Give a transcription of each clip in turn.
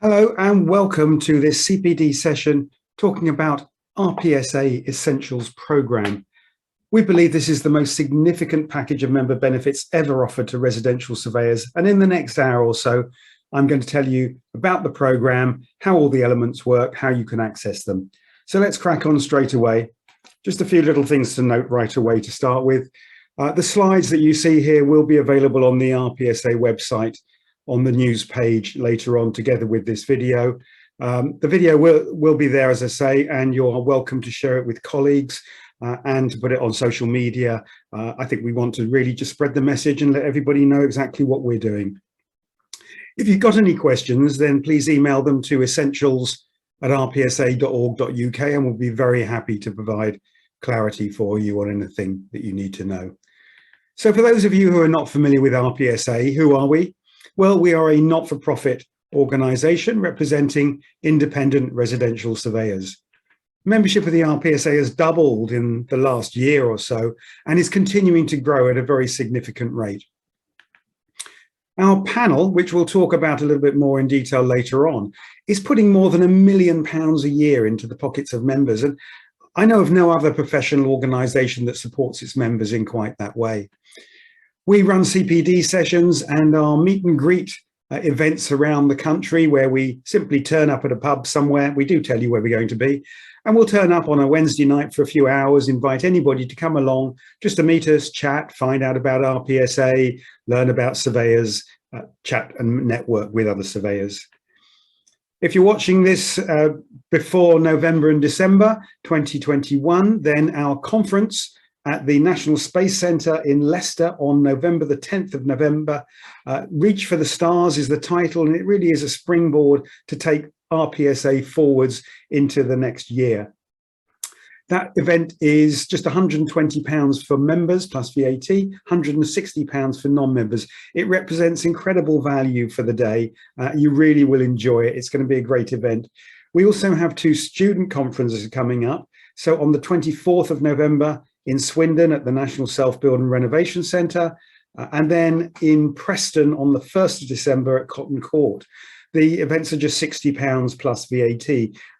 Hello and welcome to this CPD session talking about RPSA Essentials program. We believe this is the most significant package of member benefits ever offered to residential surveyors, and in the next hour or so I'm going to tell you about the program, how all the elements work, how you can access them. So let's crack on straight away. Just a few little things to note right away to start with. The slides that you see here will be available on the RPSA website on the news page later on, together with this video. The video will be there, as I say, and you're welcome to share it with colleagues and to put it on social media. I think we want to really just spread the message and let everybody know exactly what we're doing. If you've got any questions, then please email them to essentials@rpsa.org.uk, and we'll be very happy to provide clarity for you on anything that you need to know. So for those of you who are not familiar with RPSA, who are we? Well, we are a not-for-profit organisation representing independent residential surveyors. Membership of the RPSA has doubled in the last year or so and is continuing to grow at a very significant rate. Our panel, which we'll talk about a little bit more in detail later on, is putting more than £1 million a year into the pockets of members. And I know of no other professional organisation that supports its members in quite that way. We run CPD sessions and our meet and greet events around the country, where we simply turn up at a pub somewhere. We do tell you where we're going to be, and we'll turn up on a Wednesday night for a few hours, invite anybody to come along just to meet us, chat, find out about RPSA, learn about surveyors, chat and network with other surveyors. If you're watching this before November and December 2021, then our conference at the National Space Centre in Leicester on November the 10th of November. Reach for the Stars is the title, and it really is a springboard to take RPSA forwards into the next year. That event is just £120 for members plus VAT, £160 for non-members. It represents incredible value for the day. You really will enjoy it. It's going to be a great event. We also have two student conferences coming up. So on the 24th of November, in Swindon at the National Self-Build and Renovation Centre, and then in Preston on the 1st of December at Cotton Court. The events are just £60 plus VAT,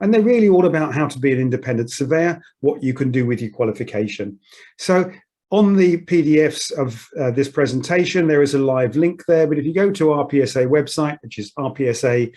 and they're really all about how to be an independent surveyor, what you can do with your qualification. So on the PDFs of this presentation, there is a live link there, but if you go to RPSA website, which is rpsa.org.uk,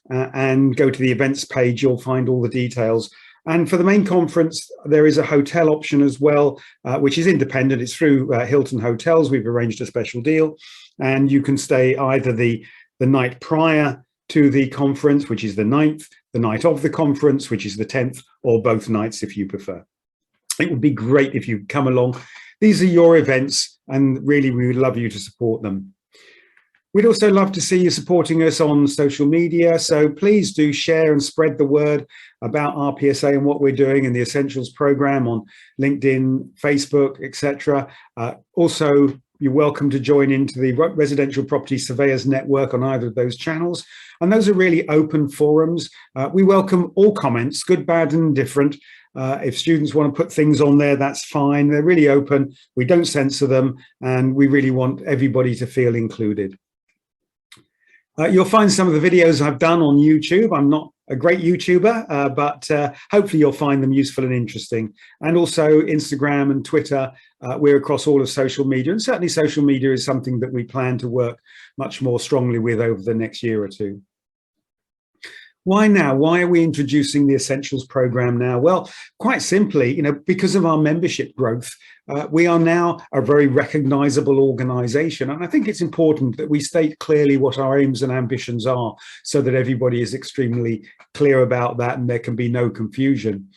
and go to the events page, you'll find all the details. And for the main conference, there is a hotel option as well, which is independent. It's through Hilton Hotels. We've arranged a special deal, and you can stay either the night prior to the conference, which is the 9th, the night of the conference, which is the 10th, or both nights if you prefer. It would be great if you come along. These are your events, and really we would love you to support them. We'd also love to see you supporting us on social media, so please do share and spread the word about RPSA and what we're doing in the Essentials program on LinkedIn, Facebook, etc. Also, you're welcome to join into the Residential Property Surveyors Network on either of those channels, and those are really open forums. We welcome all comments, good, bad and different. If students want to put things on there, that's fine. They're really open. We don't censor them, and we really want everybody to feel included. You'll find some of the videos I've done on YouTube. I'm not a great YouTuber, but hopefully you'll find them useful and interesting. And also Instagram and Twitter, we're across all of social media. And certainly social media is something that we plan to work much more strongly with over the next year or two. Why now? Why are we introducing the Essentials program now? Well, quite simply, because of our membership growth, we are now a very recognizable organization. And I think it's important that we state clearly what our aims and ambitions are so that everybody is extremely clear about that and there can be no confusion.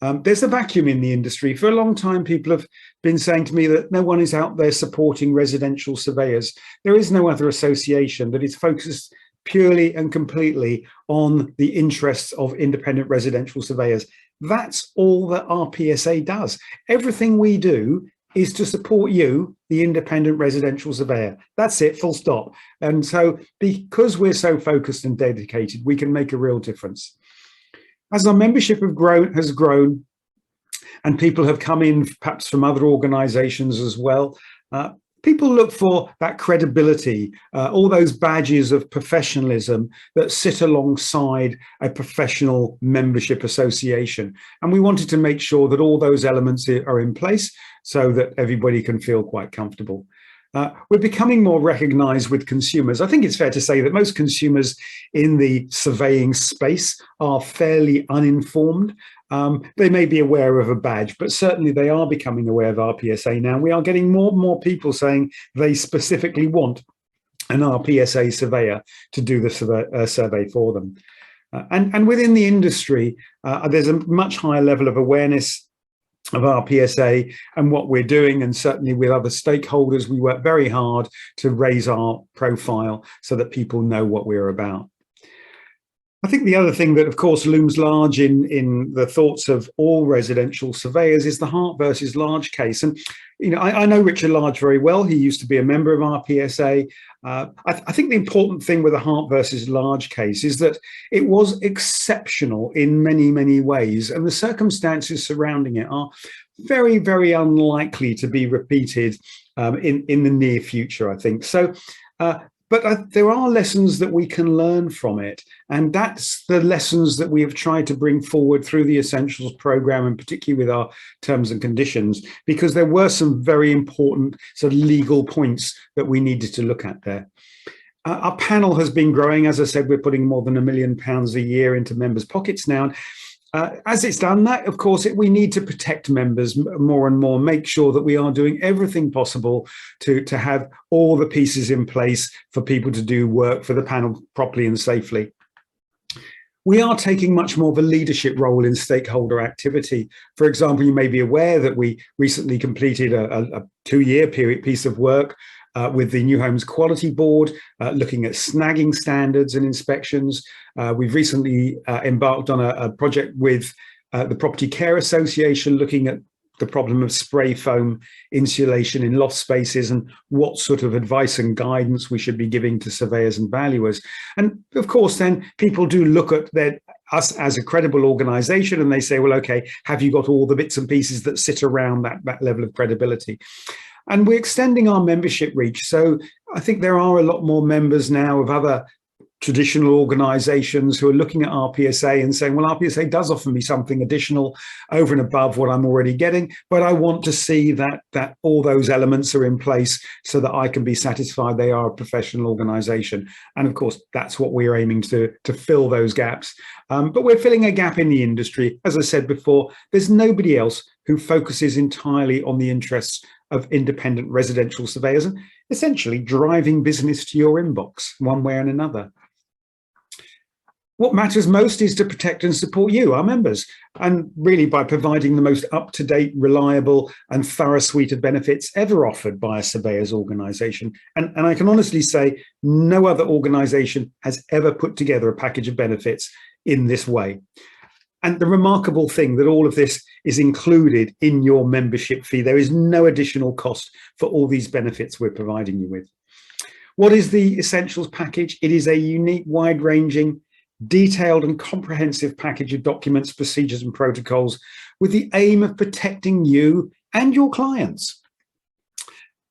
There's a vacuum in the industry. For a long time, people have been saying to me that no one is out there supporting residential surveyors. There is no other association that is focused purely and completely on the interests of independent residential surveyors. That's all that RPSA does. Everything we do is to support you, the independent residential surveyor. That's it, full stop. And so because we're so focused and dedicated, we can make a real difference. As our membership has grown, and people have come in perhaps from other organizations as well, People look for that credibility, all those badges of professionalism that sit alongside a professional membership association. And we wanted to make sure that all those elements are in place so that everybody can feel quite comfortable. We're becoming more recognized with consumers. I think it's fair to say that most consumers in the surveying space are fairly uninformed. They may be aware of a badge, but certainly they are becoming aware of RPSA now. We are getting more and more people saying they specifically want an RPSA surveyor to do the survey for them. And within the industry, there's a much higher level of awareness of RPSA and what we're doing, and certainly with other stakeholders, we work very hard to raise our profile so that people know what we're about. I think the other thing that, of course, looms large in the thoughts of all residential surveyors is the Hart versus Large case. And, you know, I know Richard Large very well. He used to be a member of RPSA. I think the important thing with the Hart versus Large case is that it was exceptional in many, many ways. And the circumstances surrounding it are very, very unlikely to be repeated in the near future, I think. So, but there are lessons that we can learn from it. And that's the lessons that we have tried to bring forward through the Essentials program, and particularly with our terms and conditions, because there were some very important sort of legal points that we needed to look at there. Our panel has been growing. As I said, we're putting more than £1 million a year into members' pockets now. As it's done that, of course, we need to protect members more and more, make sure that we are doing everything possible to have all the pieces in place for people to do work for the panel properly and safely. We are taking much more of a leadership role in stakeholder activity. For example, you may be aware that we recently completed a 2-year piece of work with the New Homes Quality Board, looking at snagging standards and inspections. We've recently embarked on a project with the Property Care Association, looking at the problem of spray foam insulation in loft spaces and what sort of advice and guidance we should be giving to surveyors and valuers. And of course, then people do look at us as a credible organization and they say, well, okay, have you got all the bits and pieces that sit around that level of credibility? And we're extending our membership reach. So I think there are a lot more members now of other traditional organizations who are looking at RPSA and saying, well, RPSA does offer me something additional over and above what I'm already getting, but I want to see that all those elements are in place so that I can be satisfied they are a professional organization. And of course, that's what we're aiming to fill those gaps. But we're filling a gap in the industry. As I said before, there's nobody else who focuses entirely on the interests of independent residential surveyors and essentially driving business to your inbox one way or another. What matters most is to protect and support you, our members, and really by providing the most up-to-date, reliable and thorough suite of benefits ever offered by a surveyor's organisation. And I can honestly say no other organisation has ever put together a package of benefits in this way. And the remarkable thing that all of this is included in your membership fee. There is no additional cost for all these benefits we're providing you with. What is the Essentials package? It is a unique, wide-ranging, detailed and comprehensive package of documents, procedures and protocols with the aim of protecting you and your clients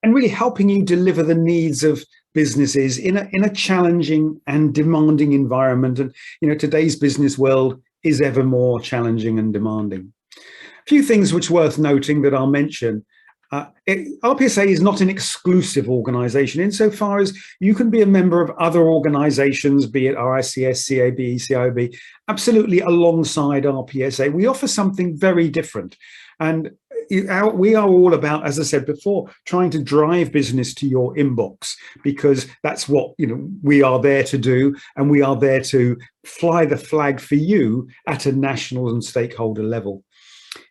and really helping you deliver the needs of businesses in a challenging and demanding environment. And you know, today's business world is ever more challenging and demanding. A few things which are worth noting that I'll mention. RPSA is not an exclusive organisation insofar as you can be a member of other organisations, be it RICS, CAB, CIOB, absolutely alongside RPSA. We offer something very different. And we are all about, as I said before, trying to drive business to your inbox, because that's what we are there to do, and we are there to fly the flag for you at a national and stakeholder level.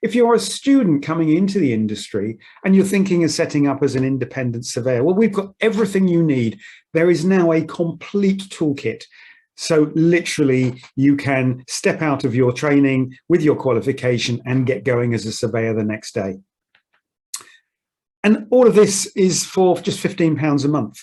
If you're a student coming into the industry and you're thinking of setting up as an independent surveyor, well, we've got everything you need. There is now a complete toolkit. So literally, you can step out of your training with your qualification and get going as a surveyor the next day. And all of this is for just £15 a month.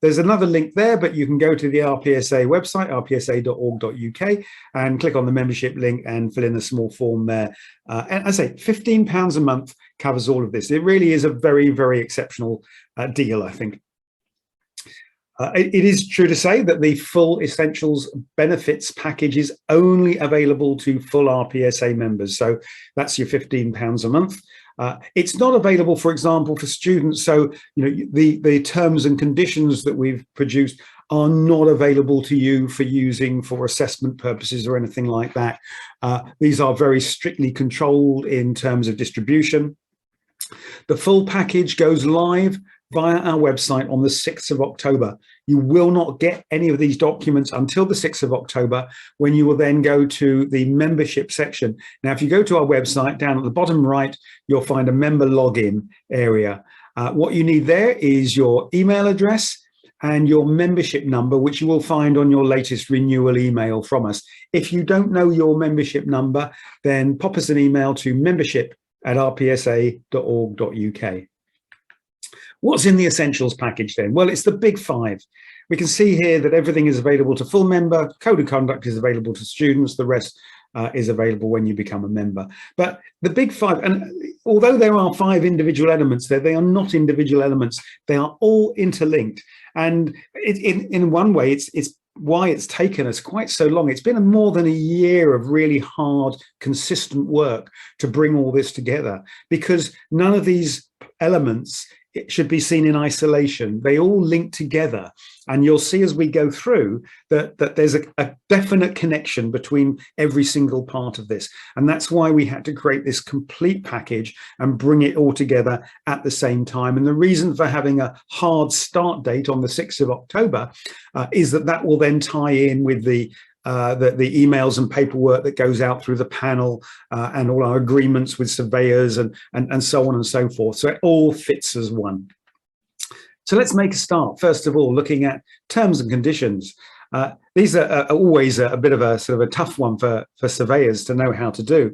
There's another link there, but you can go to the RPSA website, rpsa.org.uk, and click on the membership link and fill in a small form there. And I say £15 a month covers all of this. It really is a very, very exceptional deal, I think. It is true to say that the full Essentials benefits package is only available to full RPSA members. So that's your £15 a month. It's not available, for example, for students. So, the terms and conditions that we've produced are not available to you for using for assessment purposes or anything like that. These are very strictly controlled in terms of distribution. The full package goes live via our website on the 6th of October. You will not get any of these documents until the 6th of October, when you will then go to the membership section. Now, if you go to our website, down at the bottom right, you'll find a member login area. What you need there is your email address and your membership number, which you will find on your latest renewal email from us. If you don't know your membership number, then pop us an email to membership@rpsa.org.uk. What's in the Essentials package then? Well, it's the big five. We can see here that everything is available to full member, code of conduct is available to students, the rest is available when you become a member. But the big five, and although there are 5 individual elements there, they are not individual elements. They are all interlinked. And in one way, it's why it's taken us quite so long. It's been more than a year of really hard, consistent work to bring all this together, because none of these elements should be seen in isolation. They all link together, and you'll see as we go through that there's a definite connection between every single part of this, and that's why we had to create this complete package and bring it all together at the same time. And the reason for having a hard start date on the 6th of October is that will then tie in with the emails and paperwork that goes out through the panel and all our agreements with surveyors and so on and so forth. So it all fits as one. So let's make a start. First of all, looking at terms and conditions. These are always a bit of a sort of a tough one for surveyors to know how to do.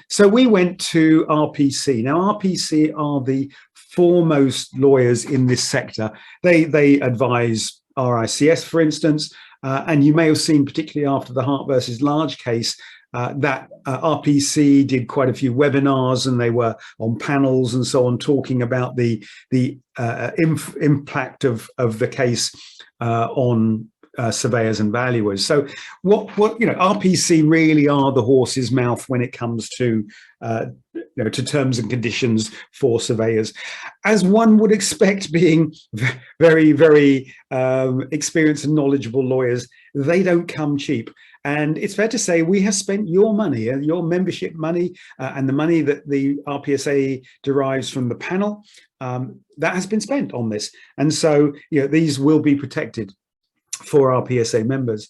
So we went to RPC. Now, RPC are the foremost lawyers in this sector. They advise RICS, for instance, and you may have seen, particularly after the Hart versus Large case, that RPC did quite a few webinars, and they were on panels and so on, talking about the impact of the case on surveyors and valuers. So RPC really are the horse's mouth when it comes to to terms and conditions for surveyors, as one would expect, being very, very experienced and knowledgeable lawyers. They don't come cheap. And it's fair to say we have spent your money, your membership money, and the money that the RPSA derives from the panel, that has been spent on this. And so these will be protected for RPSA members.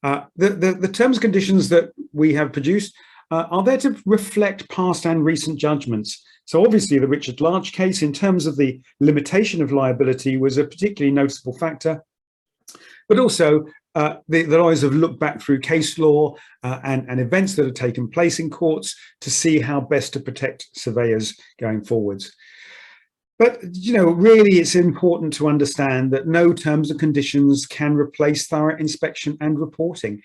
The terms and conditions that we have produced are there to reflect past and recent judgments. So obviously the Richard Large case, in terms of the limitation of liability, was a particularly noticeable factor, but also the lawyers have looked back through case law and events that have taken place in courts to see how best to protect surveyors going forwards. But, really it's important to understand that no terms and conditions can replace thorough inspection and reporting.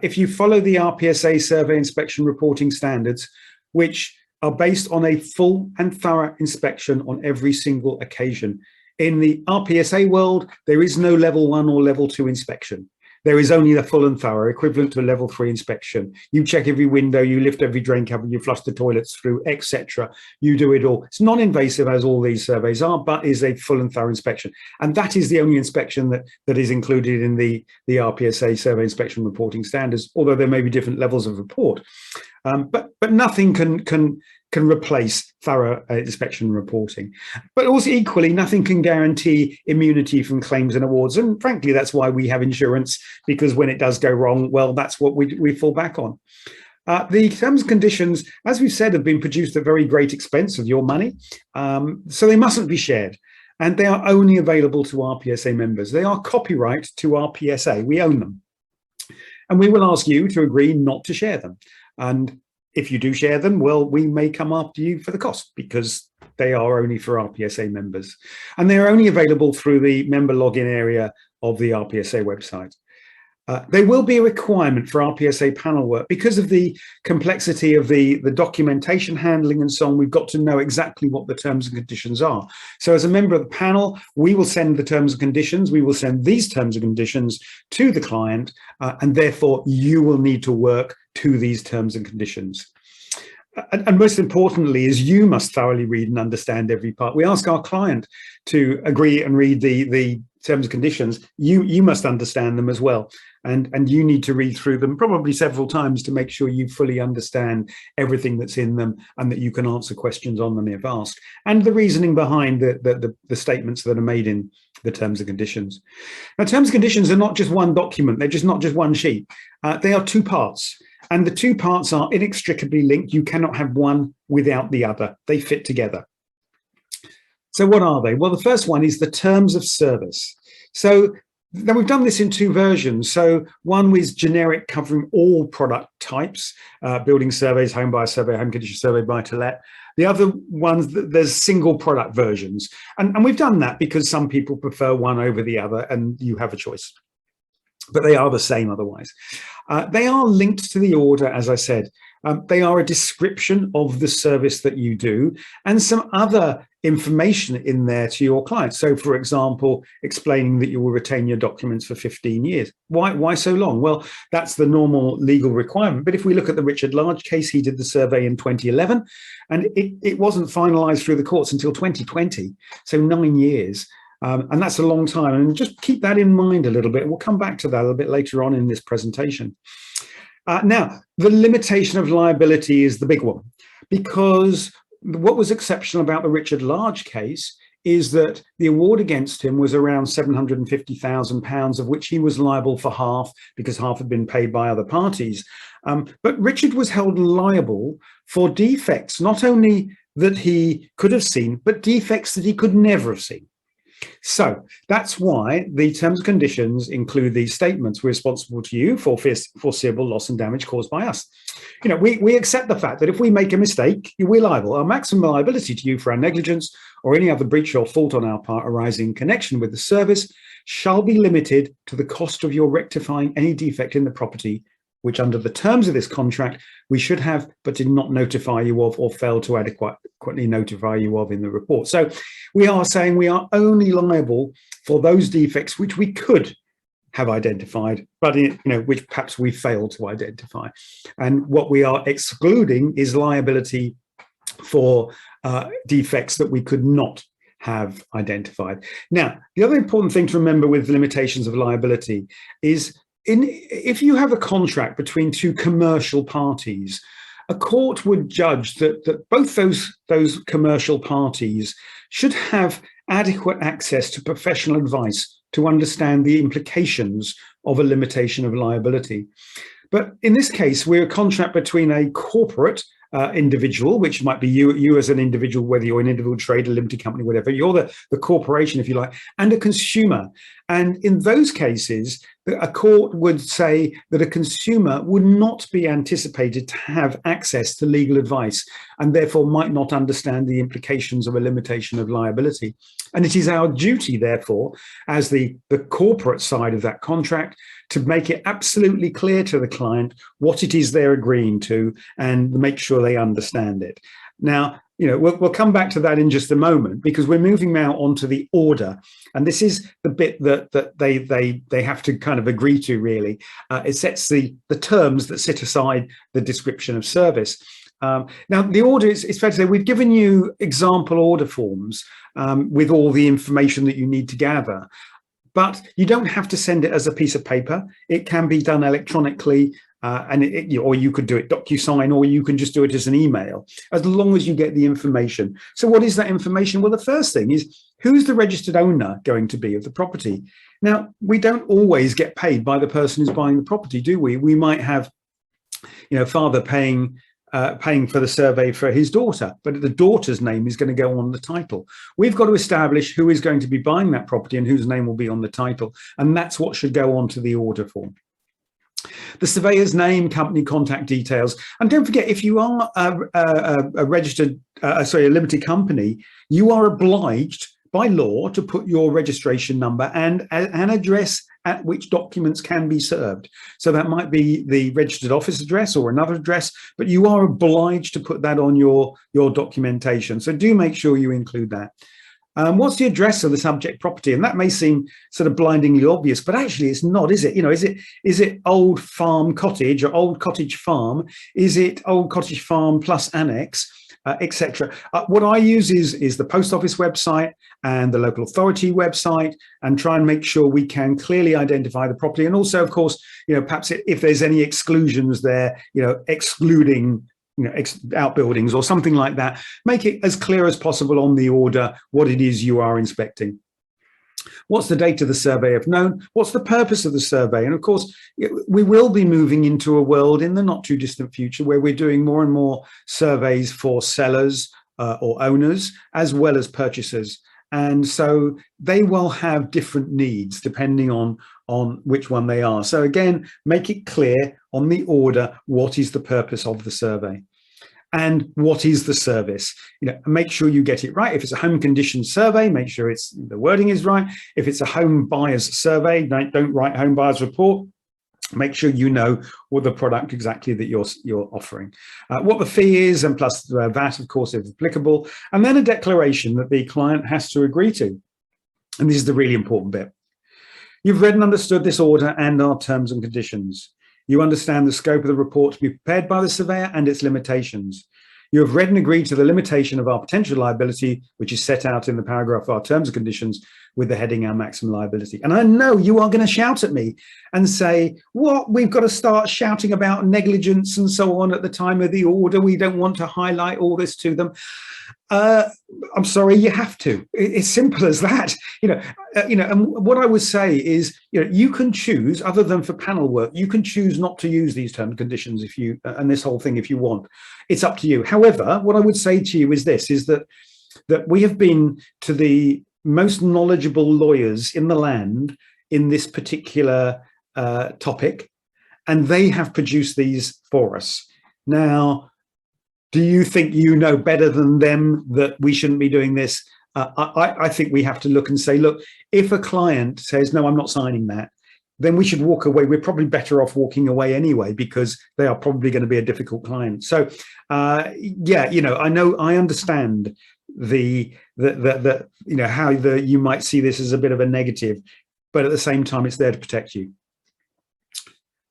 If you follow the RPSA survey inspection reporting standards, which are based on a full and thorough inspection on every single occasion. In the RPSA world, there is no level 1 or level 2 inspection. There is only the full and thorough, equivalent to a level 3 inspection. You check every window, you lift every drain cover, you flush the toilets through, etc. You do it all. It's non-invasive, as all these surveys are, but is a full and thorough inspection. And that is the only inspection that is included in the RPSA survey inspection reporting standards, although there may be different levels of report. But nothing can replace thorough inspection reporting. But also equally, nothing can guarantee immunity from claims and awards. And frankly, that's why we have insurance, because when it does go wrong, well, that's what we fall back on. The terms and conditions, as we've said, have been produced at very great expense of your money. So they mustn't be shared. And they are only available to RPSA members. They are copyright to RPSA. We own them. And we will ask you to agree not to share them. And if you do share them, well, we may come after you for the cost, because they are only for RPSA members. And they are only available through the member login area of the RPSA website. There will be a requirement for RPSA panel work because of the complexity of the documentation handling and so on. We've got to know exactly what the terms and conditions are. So as a member of the panel, we will send the terms and conditions. We will send these terms and conditions to the client, and therefore you will need to work to these terms and conditions. And most importantly is you must thoroughly read and understand every part. We ask our client to agree and read the terms and conditions. You must understand them as well. And you need to read through them probably several times to make sure you fully understand everything that's in them and that you can answer questions on them if asked. And the reasoning behind the statements that are made in the terms and conditions. Now, terms and conditions are not just one document. They're just not just one sheet. They are two parts. And the two parts are inextricably linked. You cannot have one without the other. They fit together. So what are they? Well, the first one is the terms of service. So now we've done this in two versions. So one was generic, covering all product types, building surveys, home buyer survey, home condition survey, buy to let. The other ones, there's single product versions. And we've done that because some people prefer one over the other and you have a choice. But they are the same otherwise. They are linked to the order, as I said. They are a description of the service that you do and some other information in there to your client. So, for example, explaining that you will retain your documents for 15 years. Why so long? Well, that's the normal legal requirement. But if we look at the Richard Large case, he did the survey in 2011, and it wasn't finalized through the courts until 2020, so 9 years. And that's a long time. And just keep that in mind a little bit. We'll come back to that a little bit later on in this presentation. Now, the limitation of liability is the big one, because what was exceptional about the Richard Large case is that the award against him was around £750,000, of which he was liable for half because half had been paid by other parties. But Richard was held liable for defects, not only that he could have seen, but defects that he could never have seen. So that's why the terms and conditions include these statements. We're responsible to you for foreseeable loss and damage caused by us. You know, we accept the fact that if we make a mistake, we're liable. Our maximum liability to you for our negligence or any other breach or fault on our part arising in connection with the service shall be limited to the cost of your rectifying any defect in the property, which under the terms of this contract, we should have, but did not notify you of or failed to adequately notify you of in the report. So we are saying we are only liable for those defects which we could have identified, but which perhaps we failed to identify. And what we are excluding is liability for defects that we could not have identified. Now, the other important thing to remember with limitations of liability is if you have a contract between two commercial parties, a court would judge that both those commercial parties should have adequate access to professional advice to understand the implications of a limitation of liability. But in this case, we're a contract between a corporate individual, which might be you as an individual, whether you're an individual trader, limited company, whatever, you're the corporation, if you like, and a consumer. And in those cases, a court would say that a consumer would not be anticipated to have access to legal advice and therefore might not understand the implications of a limitation of liability. And it is our duty, therefore, as the corporate side of that contract, to make it absolutely clear to the client what it is they're agreeing to and make sure they understand it. Now, we'll come back to that in just a moment, because we're moving now onto the order. And this is the bit that they have to kind of agree to, really. It sets the terms that sit aside the description of service. Now, the order, it's fair to say, we've given you example order forms with all the information that you need to gather. But you don't have to send it as a piece of paper. It can be done electronically, or you could do it DocuSign, or you can just do it as an email, as long as you get the information. So what is that information? Well, the first thing is, who's the registered owner going to be of the property? Now, we don't always get paid by the person who's buying the property, do we? We might have, father paying for the survey for his daughter, but the daughter's name is going to go on the title. We've got to establish who is going to be buying that property and whose name will be on the title. And that's what should go onto the order form. The surveyor's name, company contact details. And don't forget, if you are a limited company, you are obliged by law to put your registration number and an address at which documents can be served. So that might be the registered office address or another address, but you are obliged to put that on your documentation. So do make sure you include that. What's the address of the subject property? And that may seem sort of blindingly obvious, but actually it's not, is it? You know, is it Old Farm Cottage or Old Cottage Farm? Is it Old Cottage Farm plus annex, etc.? What I use is the post office website and the local authority website, and try and make sure we can clearly identify the property. And also, of course, you know, perhaps if there's any exclusions there, you know, excluding, you know, outbuildings or something like that, make it as clear as possible on the order what it is you are inspecting. What's the date of the survey if known? What's the purpose of the survey? And of course, we will be moving into a world in the not too distant future where we're doing more and more surveys for sellers or owners as well as purchasers. And so they will have different needs depending on which one they are. So again, make it clear on the order what is the purpose of the survey and what is the service. You know, make sure you get it right. If it's a home condition survey, make sure the wording is right. If it's a home buyer's survey, don't write home buyer's report. Make sure you know what the product exactly that you're offering, what the fee is, and plus VAT, of course, if applicable, and then a declaration that the client has to agree to. And this is the really important bit. You've read and understood this order and our terms and conditions. You understand the scope of the report to be prepared by the surveyor and its limitations. You have read and agreed to the limitation of our potential liability, which is set out in the paragraph of our terms and conditions with the heading our maximum liability. And I know you are going to shout at me and say, what, we've got to start shouting about negligence and so on at the time of the order. We don't want to highlight all this to them. I'm sorry, you have to. It's simple as that. You know, and what I would say is, you know, you can choose, other than for panel work, you can choose not to use these terms and conditions if you, and this whole thing if you want. It's up to you. However, what I would say to you is this: is that we have been to the most knowledgeable lawyers in the land in this particular topic, and they have produced these for us. Now, do you think you know better than them that we shouldn't be doing this? I think we have to look and say, look, if a client says, no, I'm not signing that, then we should walk away. We're probably better off walking away anyway, because they are probably going to be a difficult client. So, yeah, you know, I understand you know, how you might see this as a bit of a negative, but at the same time, it's there to protect you.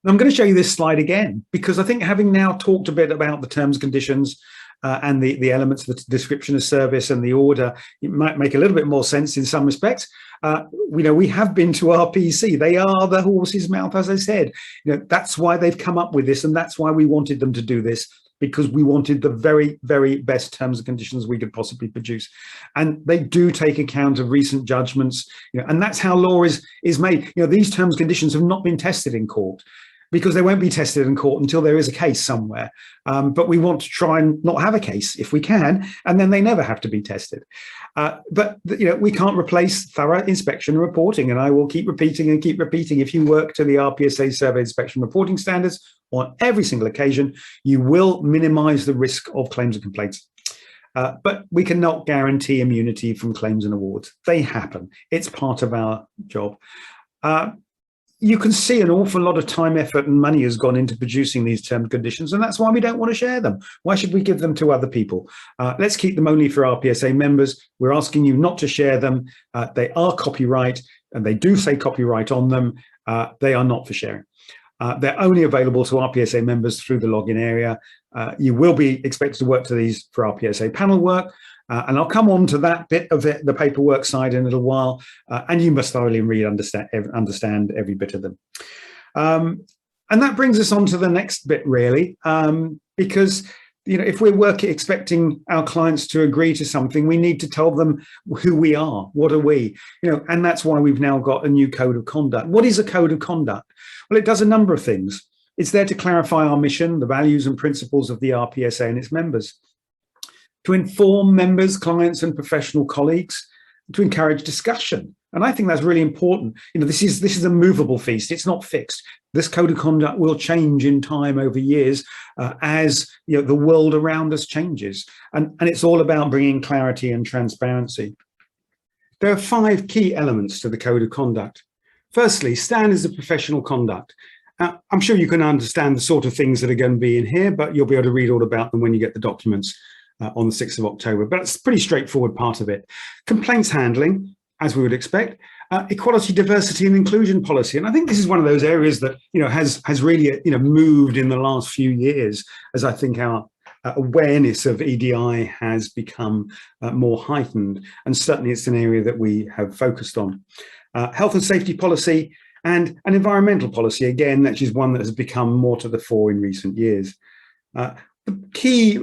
I'm going to show you this slide again, because I think having now talked a bit about the terms and conditions and the elements of the description of service and the order, it might make a little bit more sense in some respects. You know, we have been to RPC. They are the horse's mouth, as I said. You know, that's why they've come up with this, and that's why we wanted them to do this, because we wanted the very, very best terms and conditions we could possibly produce. And they do take account of recent judgments, you know, and that's how law is made. You know, these terms and conditions have not been tested in court, because they won't be tested in court until there is a case somewhere. But we want to try and not have a case if we can, and then they never have to be tested. But you know, we can't replace thorough inspection and reporting, and I will keep repeating and keep repeating. If you work to the RPSA survey inspection reporting standards on every single occasion, you will minimize the risk of claims and complaints. But we cannot guarantee immunity from claims and awards. They happen. It's part of our job. You can see an awful lot of time, effort, and money has gone into producing these terms and conditions, and that's why we don't want to share them. Why should we give them to other people? Let's keep them only for RPSA members. We're asking you not to share them. They are copyright, and they do say copyright on them. They are not for sharing. They're only available to RPSA members through the login area. You will be expected to work to these for RPSA panel work. And I'll come on to that bit of it, the paperwork side, in a little while. And you must thoroughly read, understand every bit of them. And that brings us on to the next bit, really, because, you know, if we're expecting our clients to agree to something, we need to tell them who we are. What are we? You know, and that's why we've now got a new code of conduct. What is a code of conduct? Well, it does a number of things. It's there to clarify our mission, the values and principles of the RPSA and its members, to inform members, clients, and professional colleagues, to encourage discussion. And I think that's really important. You know, this is a movable feast. It's not fixed. This code of conduct will change in time over years as, you know, the world around us changes. And it's all about bringing clarity and transparency. There are 5 key elements to the Code of Conduct. Firstly, standards of professional conduct. I'm sure you can understand the sort of things that are going to be in here, but you'll be able to read all about them when you get the documents on the 6th of October. But it's a pretty straightforward part of it. Complaints handling, as we would expect. Equality, diversity, and inclusion policy, and I think this is one of those areas that has really moved in the last few years, as I think our awareness of EDI has become more heightened, and certainly it's an area that we have focused on. Health and safety policy and an environmental policy, again, that is one that has become more to the fore in recent years. The key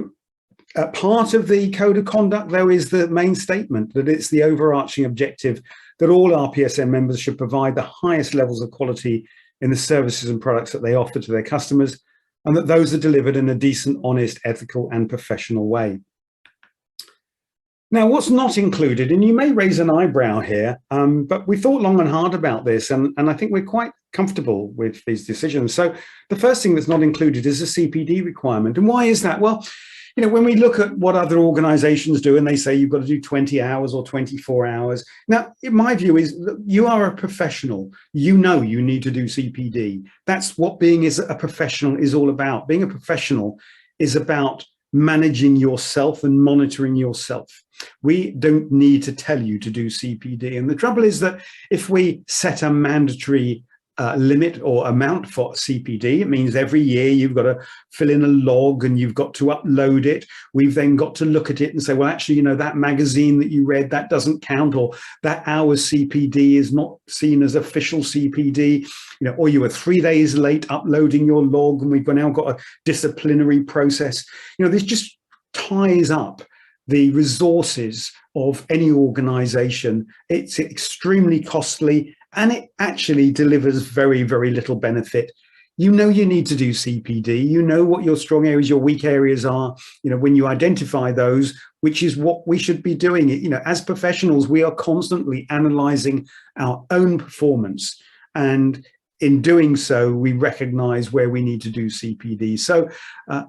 part of the Code of Conduct, though, is the main statement that it's the overarching objective that all RPSA members should provide the highest levels of quality in the services and products that they offer to their customers, and that those are delivered in a decent, honest, ethical, and professional way. Now, what's not included, and you may raise an eyebrow here, but we thought long and hard about this, and I think we're quite comfortable with these decisions. So the first thing that's not included is a CPD requirement. And why is that? Well, when we look at what other organizations do and they say you've got to do 20 hours or 24 hours. Now, my view is you are a professional. You know you need to do CPD. That's what being a professional is all about. Being a professional is about managing yourself and monitoring yourself. We don't need to tell you to do CPD. And the trouble is that if we set a mandatory limit or amount for CPD, it means every year you've got to fill in a log and you've got to upload it. We've then got to look at it and say, well, actually, that magazine that you read, that doesn't count, or that hour's CPD is not seen as official CPD, or you were 3 days late uploading your log and we've now got a disciplinary process. This just ties up the resources of any organization. It's extremely costly, and it actually delivers very, very little benefit. You need to do CPD. You know what your strong areas, your weak areas are. When you identify those, which is what we should be doing. As professionals, we are constantly analyzing our own performance, and in doing so, we recognize where we need to do CPD. So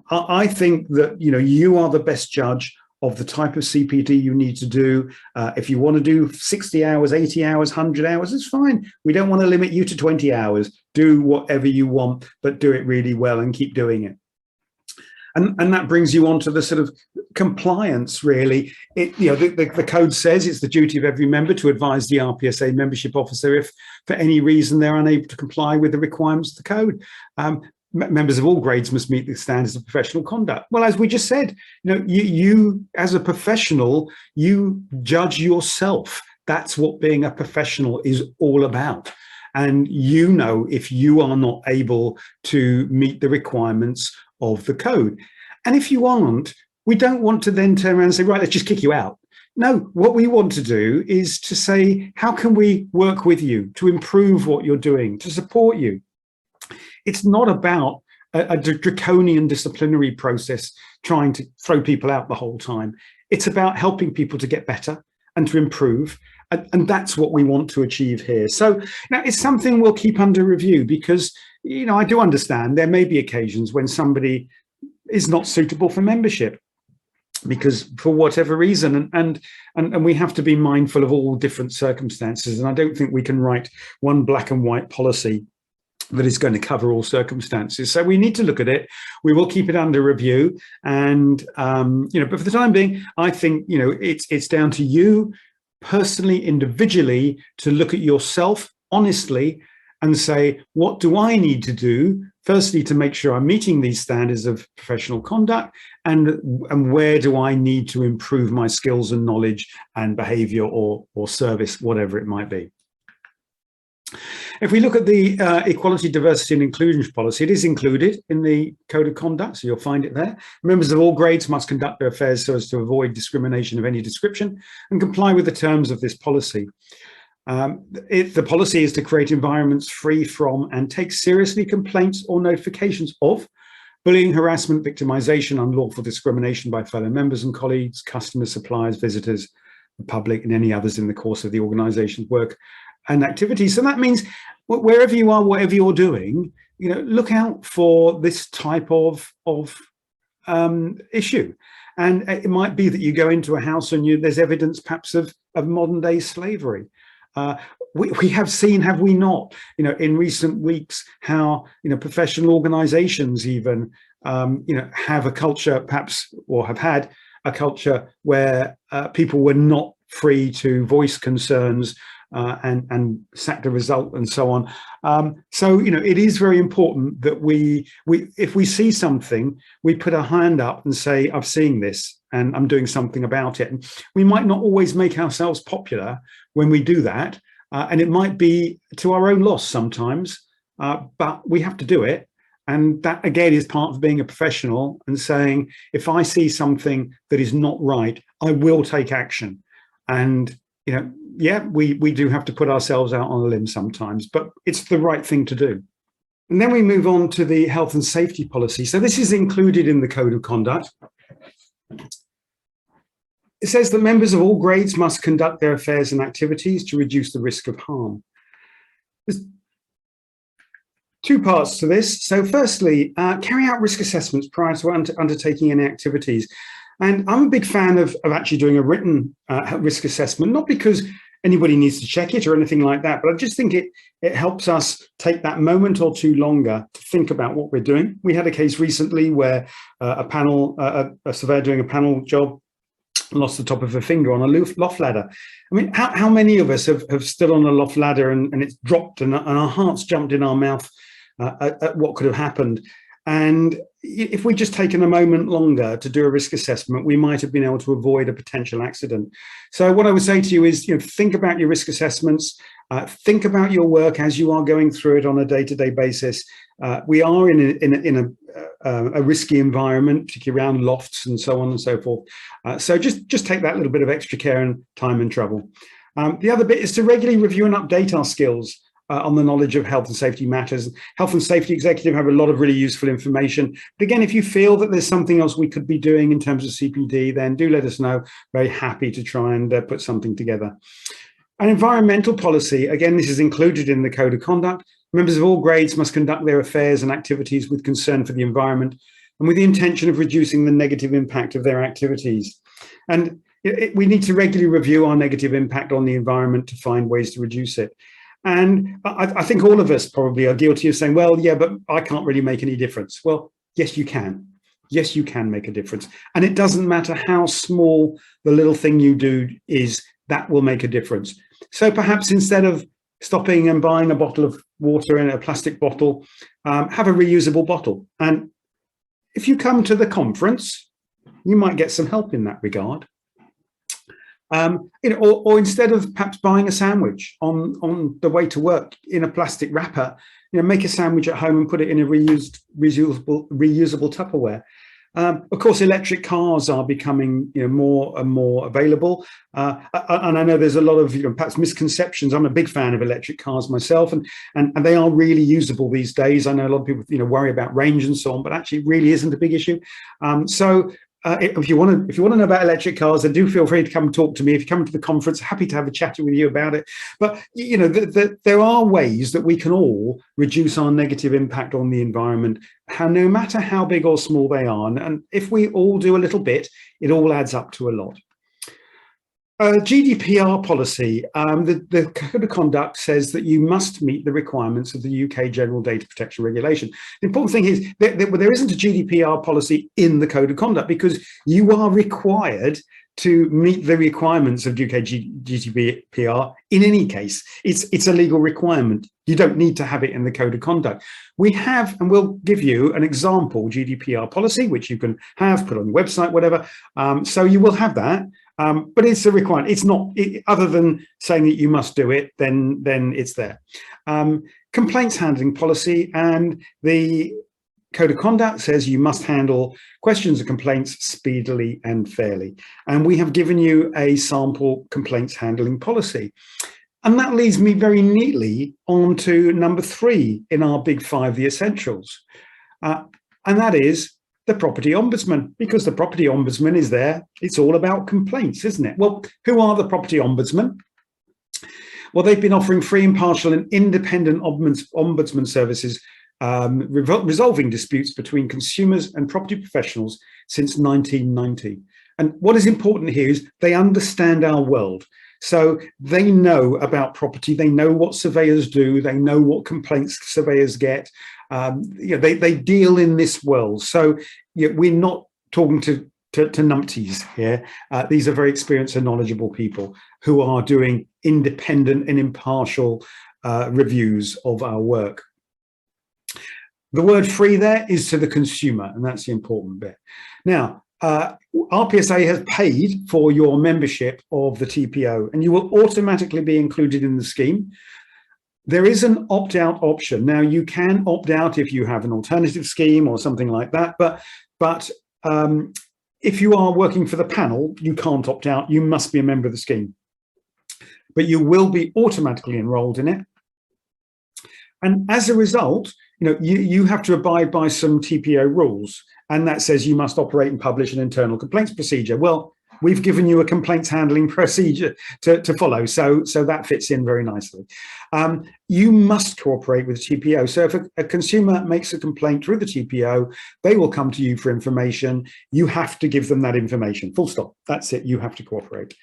I think that you are the best judge of the type of CPD you need to do. If you want to do 60 hours, 80 hours, 100 hours, it's fine. We don't want to limit you to 20 hours. Do whatever you want, but do it really well and keep doing it. And that brings you on to the sort of compliance, really. The code says it's the duty of every member to advise the RPSA membership officer if for any reason they're unable to comply with the requirements of the code. Members of all grades must meet the standards of professional conduct. Well, as we just said, you as a professional, you judge yourself. That's what being a professional is all about. And if you are not able to meet the requirements of the code. And if you aren't, we don't want to then turn around and say, right, let's just kick you out. No, what we want to do is to say, how can we work with you to improve what you're doing, to support you? It's not about a draconian disciplinary process trying to throw people out the whole time. It's about helping people to get better and to improve. And that's what we want to achieve here. So now it's something we'll keep under review because, I do understand there may be occasions when somebody is not suitable for membership because for whatever reason, and we have to be mindful of all different circumstances. And I don't think we can write one black and white policy that is going to cover all circumstances. So we need to look at it. We will keep it under review. And, but for the time being, I think, it's down to you personally, individually, to look at yourself honestly and say, what do I need to do? Firstly, to make sure I'm meeting these standards of professional conduct, and where do I need to improve my skills and knowledge and behavior or service, whatever it might be. If we look at the equality, diversity and inclusion policy, it is included in the Code of Conduct, so you'll find it there. Members of all grades must conduct their affairs so as to avoid discrimination of any description and comply with the terms of this policy. The policy is to create environments free from and take seriously complaints or notifications of bullying, harassment, victimization, unlawful discrimination by fellow members and colleagues, customers, suppliers, visitors, the public, and any others in the course of the organization's work and activities. So that means wherever you are, whatever you're doing, look out for this type of issue. And it might be that you go into a house and there's evidence perhaps of of modern day slavery. We have seen, have we not, in recent weeks, how, professional organizations even, have a culture perhaps, or have had a culture where people were not free to voice concerns and sack the result and so on. So, it is very important that we if we see something, we put our hand up and say, I've seen this and I'm doing something about it. And we might not always make ourselves popular when we do that. And it might be to our own loss sometimes, but we have to do it. And that, again, is part of being a professional and saying, if I see something that is not right, I will take action. And, yeah, we do have to put ourselves out on a limb sometimes, but it's the right thing to do. And then we move on to the health and safety policy. So this is included in the Code of Conduct. It says that members of all grades must conduct their affairs and activities to reduce the risk of harm. There's two parts to this. So firstly, carry out risk assessments prior to undertaking any activities. And I'm a big fan of actually doing a written risk assessment, not because anybody needs to check it or anything like that, but I just think it helps us take that moment or two longer to think about what we're doing. We had a case recently where a surveyor doing a panel job lost the top of her finger on a loft ladder. I mean, how many of us have stood on a loft ladder and it's dropped and our hearts jumped in our mouth at what could have happened? And if we'd just taken a moment longer to do a risk assessment, we might have been able to avoid a potential accident. So what I would say to you is, think about your risk assessments, think about your work as you are going through it on a day-to-day basis. We are in a risky environment, particularly around lofts and so on and so forth. So just take that little bit of extra care and time and trouble. The other bit is to regularly review and update our skills on the knowledge of health and safety matters. Health and safety executive have a lot of really useful information. But again, if you feel that there's something else we could be doing in terms of CPD, then do let us know. Very happy to try and put something together. An environmental policy, again, this is included in the Code of Conduct. Members of all grades must conduct their affairs and activities with concern for the environment and with the intention of reducing the negative impact of their activities. And we need to regularly review our negative impact on the environment to find ways to reduce it. And I think all of us probably are guilty of saying, well, yeah, but I can't really make any difference. Well, yes, you can. Yes, you can make a difference. And it doesn't matter how small the little thing you do is, that will make a difference. So perhaps instead of stopping and buying a bottle of water in a plastic bottle, have a reusable bottle. And if you come to the conference, you might get some help in that regard. Or instead of perhaps buying a sandwich on the way to work in a plastic wrapper, make a sandwich at home and put it in a reusable Tupperware. Of course, electric cars are becoming more and more available, and I know there's a lot of perhaps misconceptions. I'm a big fan of electric cars myself, and they are really usable these days. I know a lot of people worry about range and so on, but actually it really isn't a big issue. If you want to know about electric cars, then do feel free to come talk to me. If you come to the conference, happy to have a chat with you about it. But there are ways that we can all reduce our negative impact on the environment, no matter how big or small they are. And if we all do a little bit, it all adds up to a lot. GDPR policy, the Code of Conduct says that you must meet the requirements of the UK General Data Protection Regulation. The important thing is that there isn't a GDPR policy in the Code of Conduct because you are required to meet the requirements of UK GDPR in any case. It's a legal requirement. You don't need to have it in the Code of Conduct. We have, and we'll give you an example GDPR policy, which you can have, put on your website, whatever. So you will have that. But it's a requirement. It's not, other than saying that you must do it, then it's there. Complaints handling policy, and the Code of Conduct says you must handle questions and complaints speedily and fairly. And we have given you a sample complaints handling policy. And that leads me very neatly on to number 3 in our big 5, the essentials. And that is the property ombudsman, because the property ombudsman is there. It's all about complaints, isn't it? Well, who are the property ombudsman? Well, they've been offering free, impartial and independent ombudsman services, resolving disputes between consumers and property professionals since 1990. And what is important here is they understand our world. So they know about property, they know what surveyors do, they know what complaints surveyors get. They deal in this world. So we're not talking to numpties here. These are very experienced and knowledgeable people who are doing independent and impartial reviews of our work. The word free there is to the consumer, and that's the important bit. Now, RPSA has paid for your membership of the TPO, and you will automatically be included in the scheme. There is an opt-out option. Now, you can opt out if you have an alternative scheme or something like that, but if you are working for the panel, you can't opt out. You must be a member of the scheme. But you will be automatically enrolled in it. And as a result, you have to abide by some TPO rules. And that says you must operate and publish an internal complaints procedure. Well, we've given you a complaints handling procedure to follow. So that fits in very nicely. You must cooperate with the TPO. So if a consumer makes a complaint through the TPO, they will come to you for information. You have to give them that information, full stop. That's it, you have to cooperate.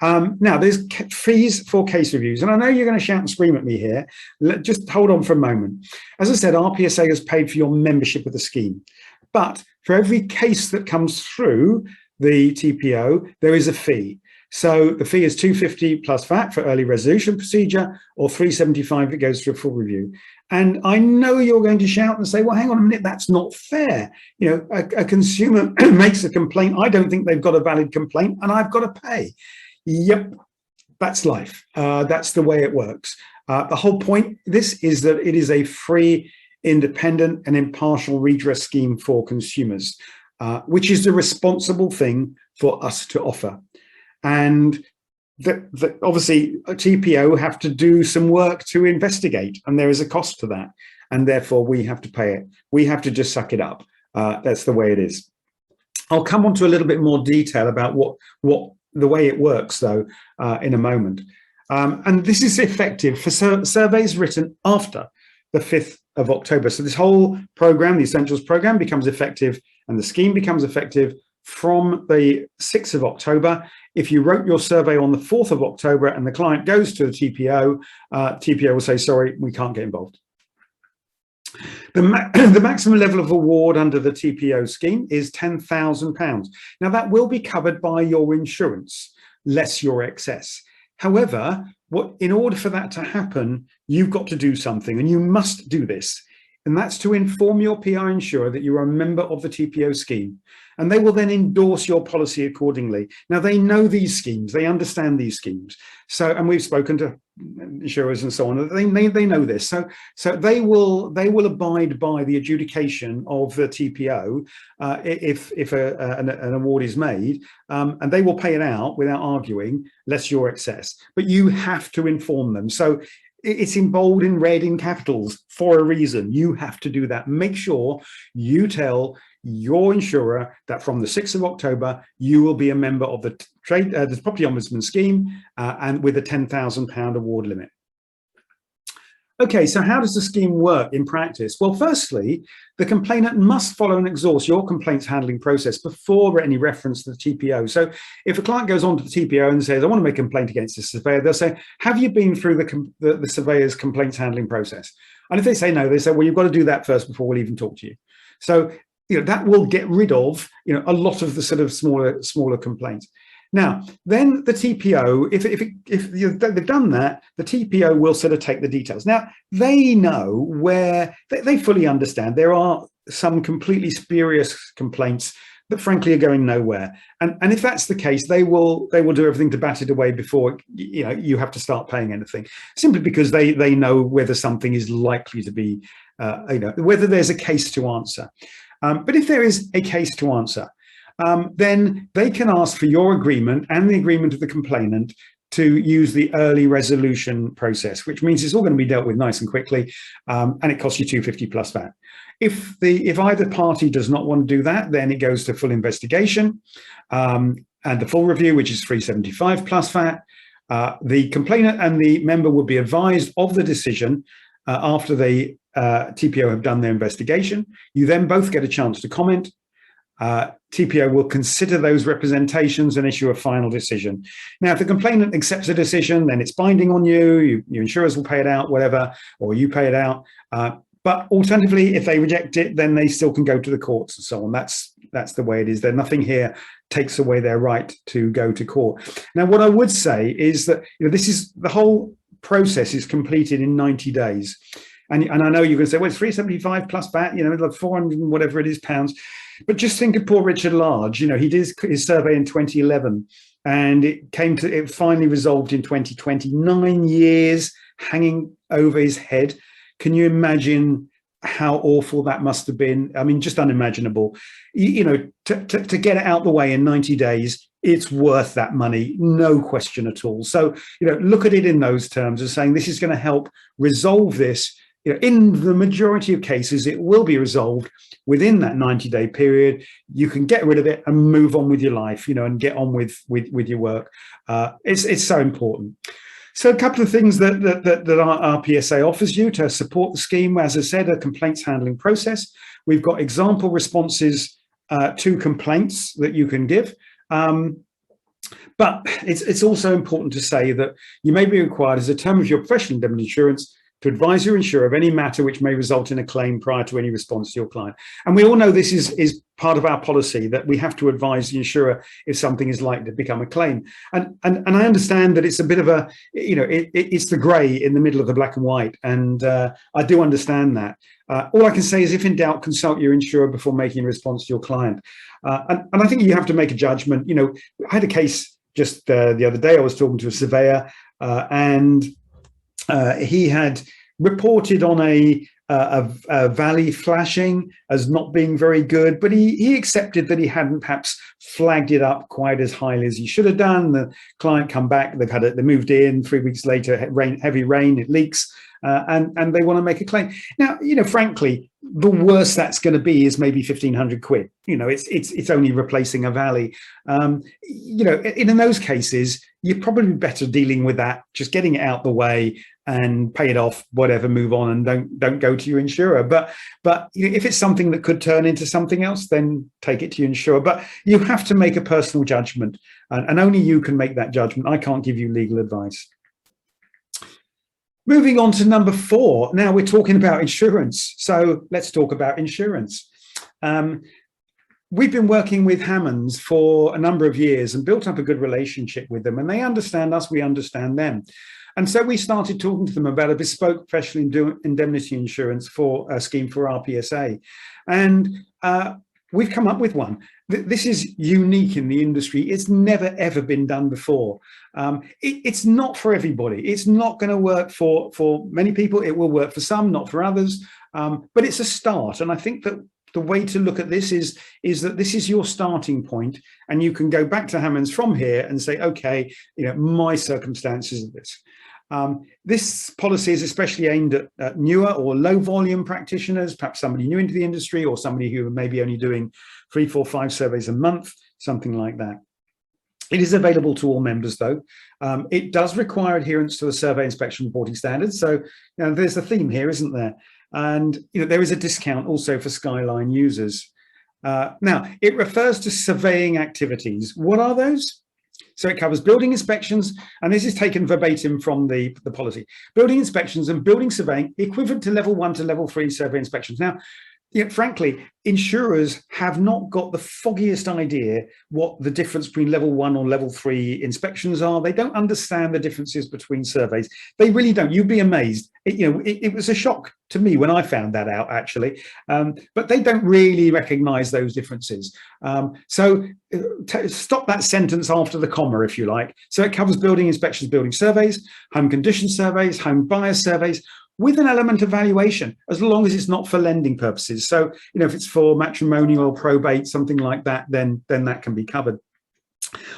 Now, there's fees for case reviews. And I know you're going to shout and scream at me here. Just hold on for a moment. As I said, RPSA has paid for your membership of the scheme. But for every case that comes through the TPO, there is a fee. So the fee is $250 plus VAT for early resolution procedure, or $375 if it goes through a full review. And I know you're going to shout and say, well, hang on a minute, that's not fair. A consumer makes a complaint. I don't think they've got a valid complaint, and I've got to pay. Yep, that's life. That's the way it works. The whole point of this is that it is a free, independent and impartial redress scheme for consumers, which is the responsible thing for us to offer. And obviously a TPO have to do some work to investigate, and there is a cost to that, and therefore we have to pay it. We have to just suck it up. That's the way it is. I'll come on to a little bit more detail about what the way it works though in a moment. And this is effective for surveys written after the 5th of October. So this whole program, the Essentials program, becomes effective, and the scheme becomes effective from the 6th of October. If you wrote your survey on the 4th of October and the client goes to the TPO, TPO will say, sorry, we can't get involved. The maximum level of award under the TPO scheme is £10,000. Now that will be covered by your insurance, less your excess. However, in order for that to happen, you've got to do something, and you must do this. And that's to inform your PR insurer that you are a member of the TPO scheme, and they will then endorse your policy accordingly. Now, they know these schemes, they understand these schemes. So, and we've spoken to insurers and so on, they know this. So they will abide by the adjudication of the TPO if an award is made, and they will pay it out without arguing, less your excess. But you have to inform them. So it's in bold in red in capitals for a reason. You have to do that. Make sure you tell your insurer that from the 6th of October, you will be a member of the Property Ombudsman scheme and with a £10,000 award limit. Okay, so how does the scheme work in practice? Well, firstly, the complainant must follow and exhaust your complaints handling process before any reference to the TPO. So if a client goes on to the TPO and says, I want to make a complaint against the surveyor, they'll say, have you been through the surveyor's complaints handling process? And if they say no, they say, well, you've got to do that first before we'll even talk to you. So that will get rid of a lot of the sort of smaller complaints. Now, then the TPO, if they've done that, the TPO will sort of take the details. Now, they know where, they fully understand there are some completely spurious complaints that frankly are going nowhere. And if that's the case, they will do everything to bat it away before you have to start paying anything, simply because they know whether something is likely to be, whether there's a case to answer. But if there is a case to answer, then they can ask for your agreement and the agreement of the complainant to use the early resolution process, which means it's all going to be dealt with nice and quickly, and it costs you $250 plus VAT. If either party does not want to do that, then it goes to full investigation and the full review, which is $375 plus VAT. The complainant and the member will be advised of the decision after the TPO have done their investigation. You then both get a chance to comment. TPO will consider those representations and issue a final decision. Now, if the complainant accepts a decision, then it's binding on you. Your insurers will pay it out, whatever, or you pay it out. But alternatively, if they reject it, then they still can go to the courts and so on. That's the way it is. There's nothing here takes away their right to go to court. Now, what I would say is that this is the whole process is completed in 90 days. And I know you're going to say, well, it's 375 plus VAT, like 400 and whatever it is pounds. But just think of poor Richard Large. He did his survey in 2011, and it finally resolved in 2020. 9 years hanging over his head. Can you imagine how awful that must have been? I mean, just unimaginable. To get it out the way in 90 days, it's worth that money, no question at all. So, look at it in those terms as saying this is going to help resolve this. In the majority of cases, it will be resolved within that 90-day period. You can get rid of it and move on with your life, and get on with your work. It's so important. So a couple of things that our RPSA offers you to support the scheme. As I said, a complaints handling process. We've got example responses to complaints that you can give. But it's also important to say that you may be required as a term of your professional indemnity insurance to advise your insurer of any matter which may result in a claim prior to any response to your client. And we all know this is part of our policy, that we have to advise the insurer if something is likely to become a claim. And I understand that it's a bit of a, it's the grey in the middle of the black and white. And I do understand that. All I can say is, if in doubt, consult your insurer before making a response to your client. And I think you have to make a judgment. I had a case just the other day. I was talking to a surveyor and he had reported on a valley flashing as not being very good, but he accepted that he hadn't perhaps flagged it up quite as highly as he should have done. The client come back, they moved in 3 weeks later, heavy rain, it leaks, and they want to make a claim. Now, frankly, the worst that's going to be is maybe 1,500 quid. It's only replacing a valley. In those cases, you're probably better dealing with that, just getting it out the way and pay it off, whatever, move on, and don't go to your insurer. But if it's something that could turn into something else, then take it to your insurer. But you have to make a personal judgment, and only you can make that judgment. I can't give you legal advice. Moving on to number 4. Now we're talking about insurance. So let's talk about insurance. We've been working with Hammonds for a number of years and built up a good relationship with them, and they understand us, we understand them. And so we started talking to them about a bespoke professional indemnity insurance for a scheme for RPSA. And we've come up with one. This is unique in the industry. It's never, ever been done before. It's not for everybody. It's not going to work for many people. It will work for some, not for others. But it's a start. And I think that the way to look at this is that this is your starting point, and you can go back to Hammonds from here and say, okay, my circumstances are this. This policy is especially aimed at newer or low volume practitioners, perhaps somebody new into the industry, or somebody who may be only doing 3, 4, 5 surveys a month, something like that. It is available to all members, though. It does require adherence to the survey inspection reporting standards. So there's a theme here, isn't there? And there is a discount also for Skyline users. Now, it refers to surveying activities. What are those? So it covers building inspections, and this is taken verbatim from the policy. Building inspections and building surveying equivalent to level 1 to level 3 survey inspections. Now, frankly, insurers have not got the foggiest idea what the difference between level 1 or level 3 inspections are. They don't understand the differences between surveys. They really don't. You'd be amazed. It was a shock to me when I found that out, actually. But they don't really recognize those differences. So stop that sentence after the comma, if you like. So it covers building inspections, building surveys, home condition surveys, home buyer surveys, with an element of valuation, as long as it's not for lending purposes. So, if it's for matrimonial, probate, something like that, then that can be covered.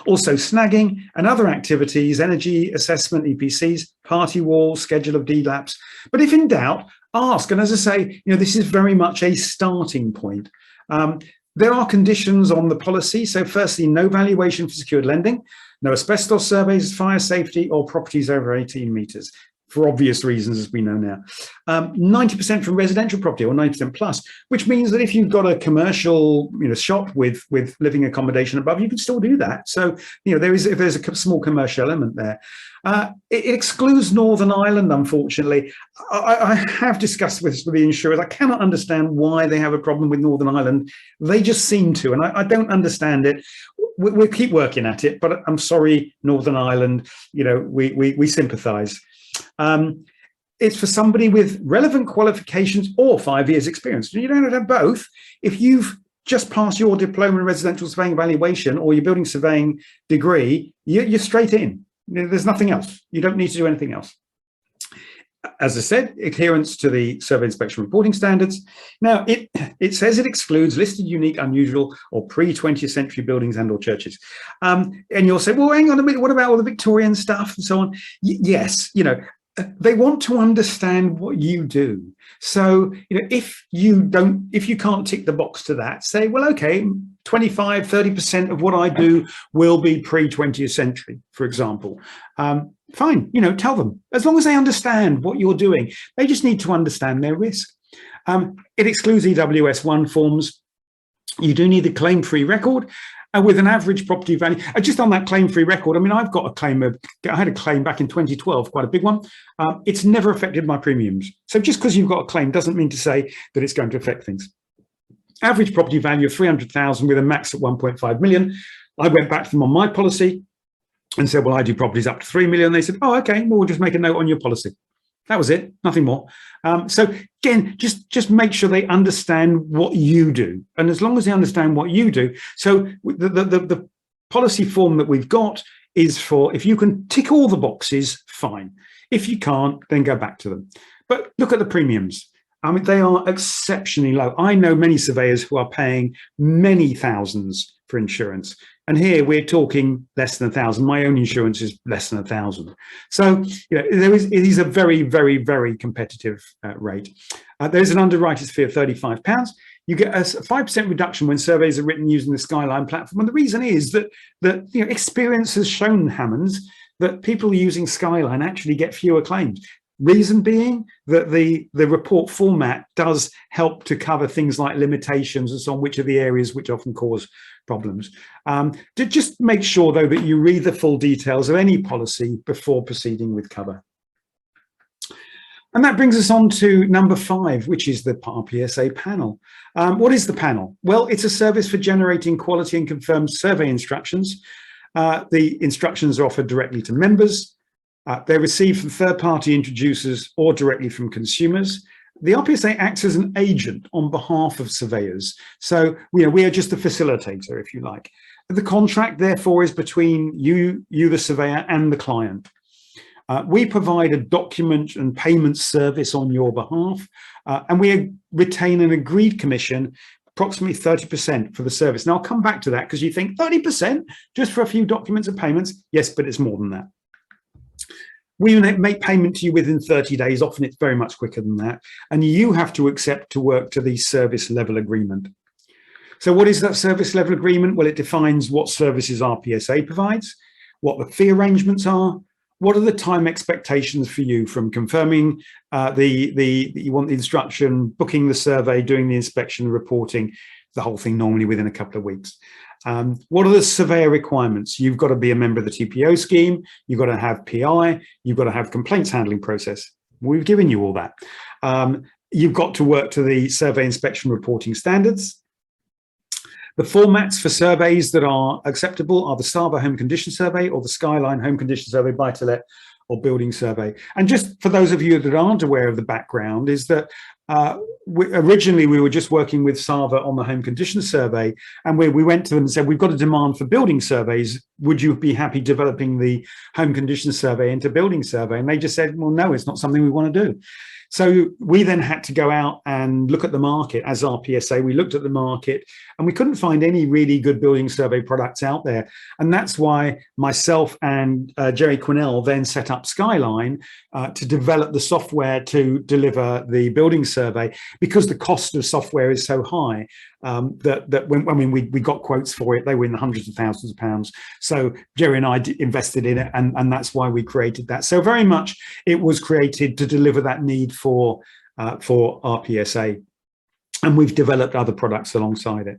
Also, snagging and other activities, energy assessment, EPCs, party wall, schedule of DLAPs. But if in doubt, ask. And as I say, this is very much a starting point. There are conditions on the policy. So firstly, no valuation for secured lending, no asbestos surveys, fire safety, or properties over 18 metres. for obvious reasons, as we know now. 90% from residential property, or 90% plus, which means that if you've got a commercial, shop with living accommodation above, you can still do that. So, if there's a small commercial element there. It excludes Northern Ireland, unfortunately. I have discussed this with the insurers. I cannot understand why they have a problem with Northern Ireland. They just seem to, and I don't understand it. We'll keep working at it, but I'm sorry, Northern Ireland, we sympathise. It's for somebody with relevant qualifications or 5 years experience. You don't have to have both. If you've just passed your diploma in residential surveying evaluation or your building surveying degree, you're straight in. There's nothing else. You don't need to do anything else. As I said, adherence to the survey inspection reporting standards. Now, it says it excludes listed, unique, unusual, or pre-20th century buildings and or churches. And you'll say, well, hang on a minute, what about all the Victorian stuff and so on? Yes, they want to understand what you do. So, if you can't tick the box to that, say, well, okay, 25, 30% of what I do will be pre-20th century, for example. Fine, tell them. As long as they understand what you're doing, they just need to understand their risk. It excludes EWS1 forms. You do need a claim-free record. With an average property value, just on that claim-free record, I've got a claim. I had a claim back in 2012, quite a big one. It's never affected my premiums. So just because you've got a claim doesn't mean to say that it's going to affect things. Average property value of 300,000 with a max at 1.5 million. I went back to them on my policy and said, well, I do properties up to 3 million. They said, oh, okay, well, we'll just make a note on your policy. That was it, nothing more. So again, just make sure they understand what you do. And as long as they understand what you do, so the policy form that we've got is for, if you can tick all the boxes, fine. If you can't, then go back to them. But look at the premiums. They are exceptionally low. I know many surveyors who are paying many thousands for insurance. And here we're talking less than 1,000. My own insurance is less than 1,000. So it is a very, very, very competitive rate. There's an underwriter's fee of £35. You get a 5% reduction when surveys are written using the Skyline platform. And the reason is that experience has shown, Hammonds, that people using Skyline actually get fewer claims. Reason being that the report format does help to cover things like limitations and so on, which are the areas which often cause problems. To just make sure, though, that you read the full details of any policy before proceeding with cover. And that brings us on to number 5, which is the RPSA panel. What is the panel? Well, it's a service for generating quality and confirmed survey instructions. The instructions are offered directly to members. They're received from third-party introducers or directly from consumers. The RPSA acts as an agent on behalf of surveyors. So we are just a facilitator, if you like. The contract, therefore, is between you the surveyor, and the client. We provide a document and payment service on your behalf, and we retain an agreed commission, approximately 30% for the service. Now, I'll come back to that because you think 30% just for a few documents and payments? Yes, but it's more than that. We make payment to you within 30 days. Often it's very much quicker than that. And you have to accept to work to the service level agreement. So what is that service level agreement? Well, it defines what services RPSA provides, what the fee arrangements are, what are the time expectations for you from confirming you want the instruction, booking the survey, doing the inspection, reporting, the whole thing normally within a couple of weeks. What are the surveyor requirements? You've got to be a member of the TPO scheme. You've got to have PI. You've got to have complaints handling process. We've given you all that. You've got to work to the survey inspection reporting standards. The formats for surveys that are acceptable are the Sava Home Condition Survey or the Skyline Home Condition Survey, Buy-to-Let or Building Survey. And just for those of you that aren't aware of the background, is that originally we were just working with Sava on the Home Condition Survey, and we went to them and said, we've got a demand for building surveys. Would you be happy developing the Home Condition Survey into Building Survey? And they just said, well, no, it's not something we want to do. So we then had to go out and look at the market as RPSA. We looked at the market and we couldn't find any really good building survey products out there. And that's why myself and Jerry Quinnell then set up Skyline to develop the software to deliver the building survey, because the cost of software is so high, that when we got quotes for it, they were in the hundreds of thousands of pounds. So Jerry and I invested in it, and that's why we created that. So very much it was created to deliver that need for RPSA. And we've developed other products alongside it.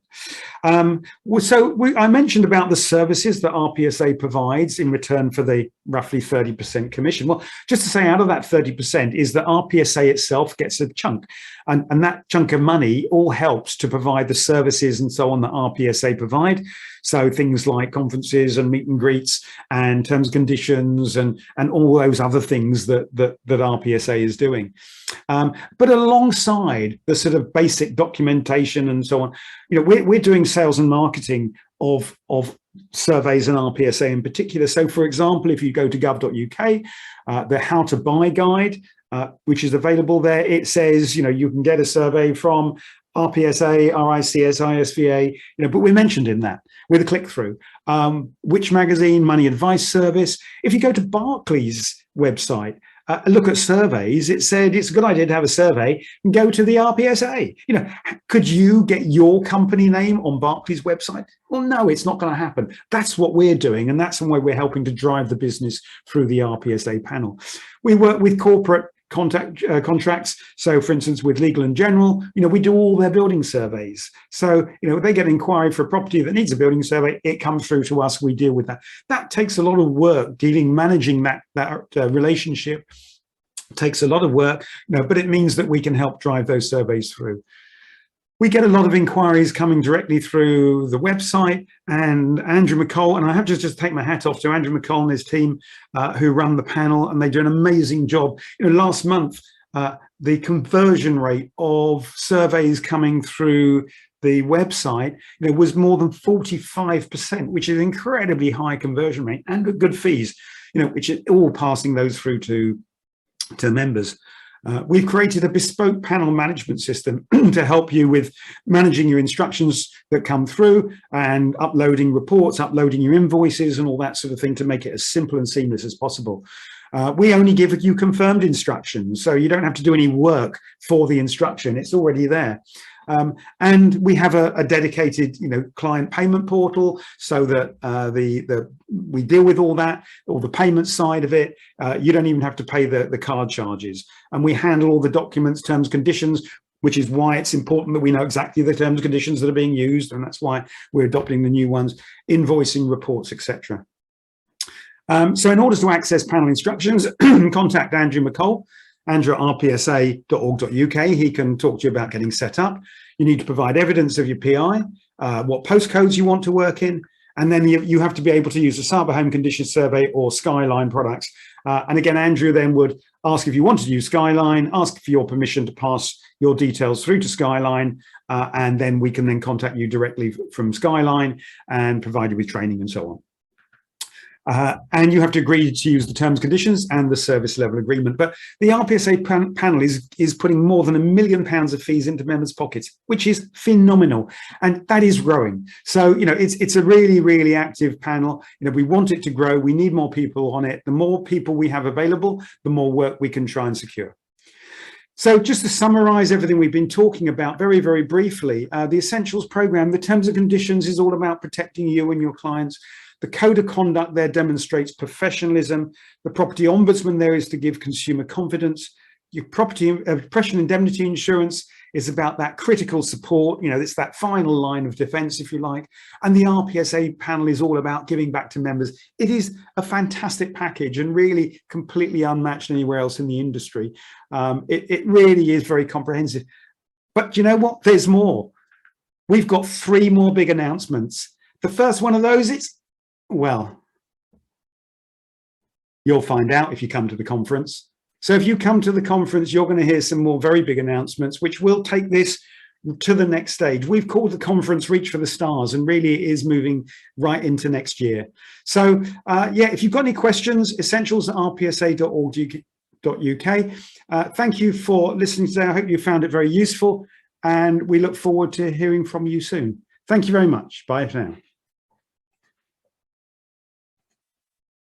I mentioned about the services that RPSA provides in return for the roughly 30% commission. Well, just to say, out of that 30% is that RPSA itself gets a chunk. And that chunk of money all helps to provide the services and so on that RPSA provide. So things like conferences and meet and greets and terms and conditions and all those other things that RPSA is doing. But alongside the sort of basic documentation and so on, we're doing sales and marketing of surveys and RPSA in particular. So for example, if you go to gov.uk, the How to Buy guide, which is available there, it says, you can get a survey from RPSA, RICS, ISVA, but we're mentioned in that with a click through. Which magazine, Money Advice Service. If you go to Barclays website, look at surveys, it said it's a good idea to have a survey and go to the RPSA. Could you get your company name on Barclays website? Well, no, it's not going to happen. That's what we're doing, and that's the way we're helping to drive the business through the RPSA panel. We work with corporate contracts. So for instance, with Legal & General, we do all their building surveys. So, they get an inquiry for a property that needs a building survey, it comes through to us, we deal with that. That takes a lot of work, managing that relationship takes a lot of work, but it means that we can help drive those surveys through. We get a lot of inquiries coming directly through the website, and Andrew McCall, and I have to just take my hat off to Andrew McCall and his team who run the panel, and they do an amazing job. Last month, the conversion rate of surveys coming through the website was more than 45%, which is an incredibly high conversion rate and good fees, which are all passing those through to members. We've created a bespoke panel management system to help you with managing your instructions that come through and uploading reports, uploading your invoices and all that sort of thing to make it as simple and seamless as possible. We only give you confirmed instructions, so you don't have to do any work for the instruction. It's already there. And we have a dedicated, client payment portal, so that we deal with all the payment side of it. You don't even have to pay the card charges, and we handle all the documents, terms, conditions, which is why it's important that we know exactly the terms and conditions that are being used, and that's why we're adopting the new ones, invoicing, reports, etc. So in order to access panel instructions, contact Andrew McCall, Andrew at rpsa.org.uk. He can talk to you about getting set up. You need to provide evidence of your PI, what postcodes you want to work in, and then you have to be able to use the Saba Home Conditions Survey or Skyline products. And again, Andrew then would ask if you wanted to use Skyline, ask for your permission to pass your details through to Skyline, and then we can then contact you directly from Skyline and provide you with training and so on. And you have to agree to use the terms, conditions and the service level agreement. But the RPSA panel is putting more than £1 million of fees into members' pockets, which is phenomenal. And that is growing. So, it's a really, really active panel. We want it to grow. We need more people on it. The more people we have available, the more work we can try and secure. So just to summarize everything we've been talking about very, very briefly, the Essentials program, the terms and conditions is all about protecting you and your clients. The code of conduct there demonstrates professionalism. The property ombudsman there is to give consumer confidence. Your property professional indemnity insurance is about that critical support. It's that final line of defense, if you like. And the RPSA panel is all about giving back to members. It is a fantastic package and really completely unmatched anywhere else in the industry. It really is very comprehensive. But you know what? There's more. We've got 3 more big announcements. The first one of those well, you'll find out if you come to the conference. So if you come to the conference, you're going to hear some more very big announcements, which will take this to the next stage. We've called the conference Reach for the Stars, and really it is moving right into next year. So yeah, if you've got any questions, essentials@rpsa.org.uk. Thank you for listening today. I hope you found it very useful, and we look forward to hearing from you soon. Thank you very much. Bye for now.